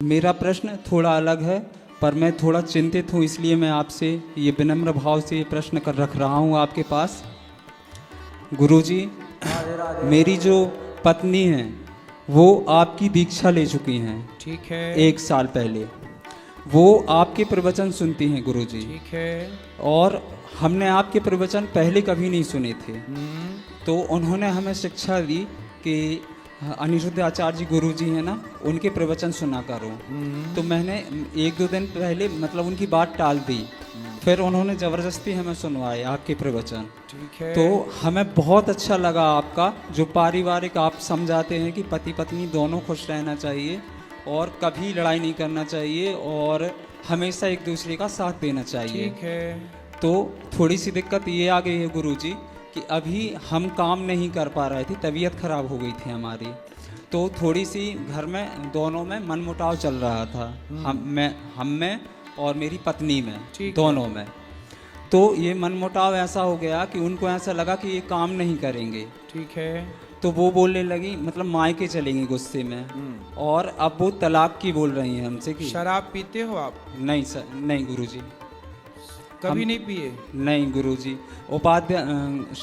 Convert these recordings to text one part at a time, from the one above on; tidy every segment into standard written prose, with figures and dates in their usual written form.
मेरा प्रश्न थोड़ा अलग है, पर मैं थोड़ा चिंतित हूँ, इसलिए मैं आपसे ये विनम्र भाव से ये प्रश्न कर रख रहा हूँ आपके पास। गुरुजी, मेरी जो पत्नी है वो आपकी दीक्षा ले चुकी हैं। ठीक है। 1 साल पहले वो आपके प्रवचन सुनती हैं गुरुजी। ठीक है। और हमने आपके प्रवचन पहले कभी नहीं सुने थे। तो उन्होंने हमें शिक्षा दी कि अनिरुद्ध आचार्य जी गुरु जी हैं ना, उनके प्रवचन सुना करो। तो मैंने 1-2 दिन पहले मतलब उनकी बात टाल दी, फिर उन्होंने ज़बरदस्ती हमें सुनवाए आपके प्रवचन। ठीक है। तो हमें बहुत अच्छा लगा आपका जो पारिवारिक आप समझाते हैं कि पति पत्नी दोनों खुश रहना चाहिए और कभी लड़ाई नहीं करना चाहिए और हमेशा एक दूसरे का साथ देना चाहिए। ठीक है। तो थोड़ी सी दिक्कत ये आ गई है गुरुजी कि अभी हम काम नहीं कर पा रहे थे, तबीयत खराब हो गई थी हमारी, तो थोड़ी सी घर में दोनों में मनमुटाव चल रहा था, हम में और मेरी पत्नी में, दोनों में। तो ये मनमुटाव ऐसा हो गया कि उनको ऐसा लगा कि ये काम नहीं करेंगे। ठीक है। तो वो बोलने लगी मतलब मायके चलेंगी गुस्से में, और अब वो तलाक की बोल रही हैं हमसे कि शराब पीते हो आप? नहीं सर, नहीं गुरुजी, कभी नहीं पिए? नहीं गुरुजी। उपाध्याय,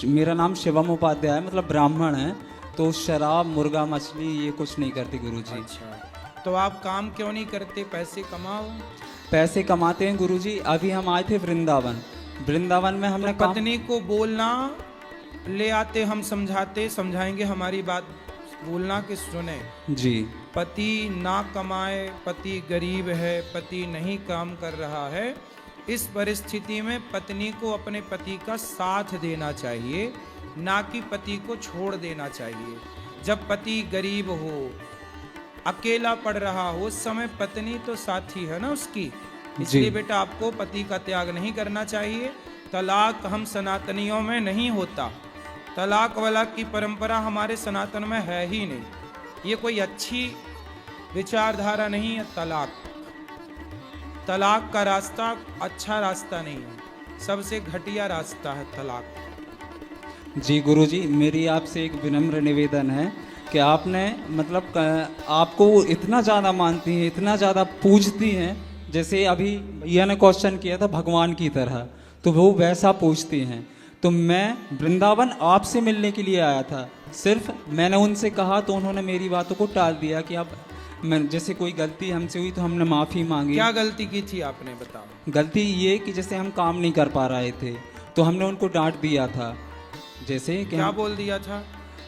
मेरा नाम शिवम उपाध्याय है, मतलब ब्राह्मण है, तो शराब मुर्गा मछली ये कुछ नहीं करते गुरुजी। अच्छा, तो आप काम क्यों नहीं करते? पैसे कमाओ। पैसे कमाते हैं गुरुजी। अभी हम आए थे वृंदावन, वृंदावन में हमने तो पत्नी को बोलना, ले आते हम समझाते, समझाएंगे हमारी बात, बोलना कि सुने जी, पति ना कमाए, पति गरीब है, पति नहीं काम कर रहा है, इस परिस्थिति में पत्नी को अपने पति का साथ देना चाहिए, ना कि पति को छोड़ देना चाहिए। जब पति गरीब हो, अकेला पड़ रहा हो, उस समय पत्नी तो साथी है ना उसकी, इसलिए बेटा आपको पति का त्याग नहीं करना चाहिए। तलाक हम सनातनियों में नहीं होता, तलाक वाला की परंपरा हमारे सनातन में है ही नहीं, ये कोई अच्छी विचारधारा नहीं है। तलाक का रास्ता अच्छा रास्ता नहीं है, सबसे घटिया रास्ता है तलाक। जी गुरुजी, मेरी आपसे एक विनम्र निवेदन है कि आपने मतलब आपको वो इतना ज़्यादा मानती हैं, इतना ज़्यादा पूजती हैं, जैसे अभी यह ने क्वेश्चन किया था भगवान की तरह, तो वो वैसा पूछती हैं। तो मैं वृंदावन आपसे मिलने के लिए आया था, सिर्फ मैंने उनसे कहा तो उन्होंने मेरी बातों को टाल दिया कि अब मैं जैसे कोई गलती हमसे हुई तो हमने माफ़ी मांगी। क्या गलती की थी आपने, बताओ? गलती ये कि जैसे हम काम नहीं कर पा रहे थे तो हमने उनको डांट दिया था। जैसे कि क्या बोल दिया था?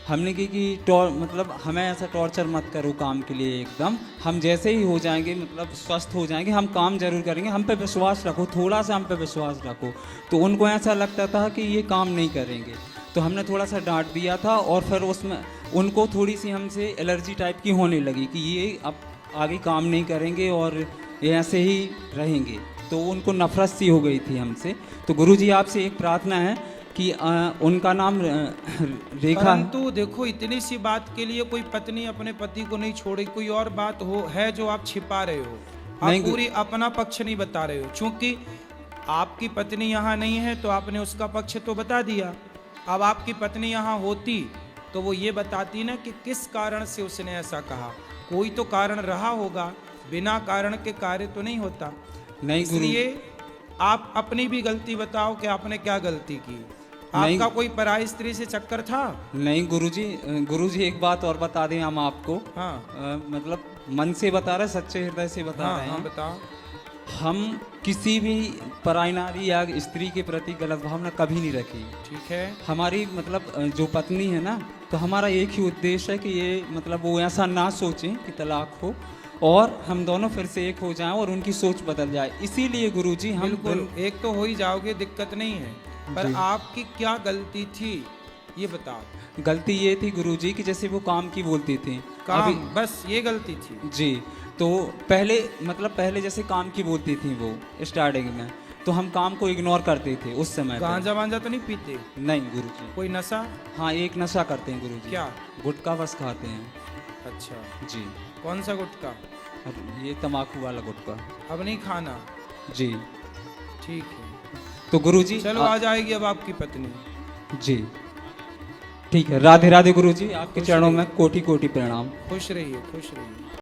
हमने की कि मतलब हमें ऐसा टॉर्चर मत करो काम के लिए, एकदम हम जैसे ही हो जाएंगे मतलब स्वस्थ हो जाएंगे हम काम जरूर करेंगे, हम पे विश्वास रखो, थोड़ा सा हम पे विश्वास रखो। तो उनको ऐसा लगता था कि ये काम नहीं करेंगे, तो हमने थोड़ा सा डांट दिया था, और फिर उसमें उनको थोड़ी सी हमसे एलर्जी टाइप की होने लगी कि ये अब आगे काम नहीं करेंगे और ये ऐसे ही रहेंगे, तो उनको नफरत सी हो गई थी हमसे। तो गुरुजी आपसे एक प्रार्थना है कि उनका नाम रेखा। परंतु देखो, इतनी सी बात के लिए कोई पत्नी अपने पति को नहीं छोड़े, कोई और बात है जो आप छिपा रहे हो, आप पूरी अपना पक्ष नहीं बता रहे हो। चूंकि आपकी पत्नी यहाँ नहीं है तो आपने उसका पक्ष तो बता दिया, अब आपकी पत्नी यहाँ होती तो वो ये बताती ना कि किस कारण से उसने ऐसा कहा, कोई तो कारण रहा होगा, बिना कारण के कार्य तो नहीं होता। नहीं, इसलिए आप अपनी भी गलती बताओ कि आपने क्या गलती की। आपका कोई पराई स्त्री से चक्कर था? नहीं गुरुजी एक बात और बता दें हम आपको। हाँ। मतलब मन से बता रहे, सच्चे हृदय से बता रहे हैं। बताओ। हम किसी भी पराई नारी या स्त्री के प्रति गलत भावना कभी नहीं रखी। ठीक है। हमारी मतलब जो पत्नी है ना, तो हमारा एक ही उद्देश्य है कि ये मतलब वो ऐसा ना सोचें कि तलाक हो और हम दोनों फिर से एक हो जाएं और उनकी सोच बदल जाए। इसीलिए गुरुजी हम बिल्कुल एक तो हो ही जाओगे, दिक्कत नहीं है, पर आपकी क्या गलती थी ये बताओ। गलती ये थी गुरुजी कि जैसे वो काम की बोलती थी, काम बस ये गलती थी जी। तो पहले जैसे काम की बोलती थी वो स्टार्टिंग में, तो हम काम को इग्नोर करते थे उस समय। गांजा वांजा तो नहीं पीते? नहीं गुरुजी। कोई नशा? हाँ, एक नशा करते हैं गुरुजी। क्या? गुटखा बस खाते हैं। अच्छा जी। कौन सा गुटखा? ये तम्बाकू वाला गुटखा। अब नहीं खाना? जी ठीक है। तो गुरुजी चलो आ जाएगी अब आपकी पत्नी। जी ठीक है। राधे राधे गुरुजी, आपके चरणों में कोटि कोटि प्रणाम। खुश रहिए, खुश रहिए।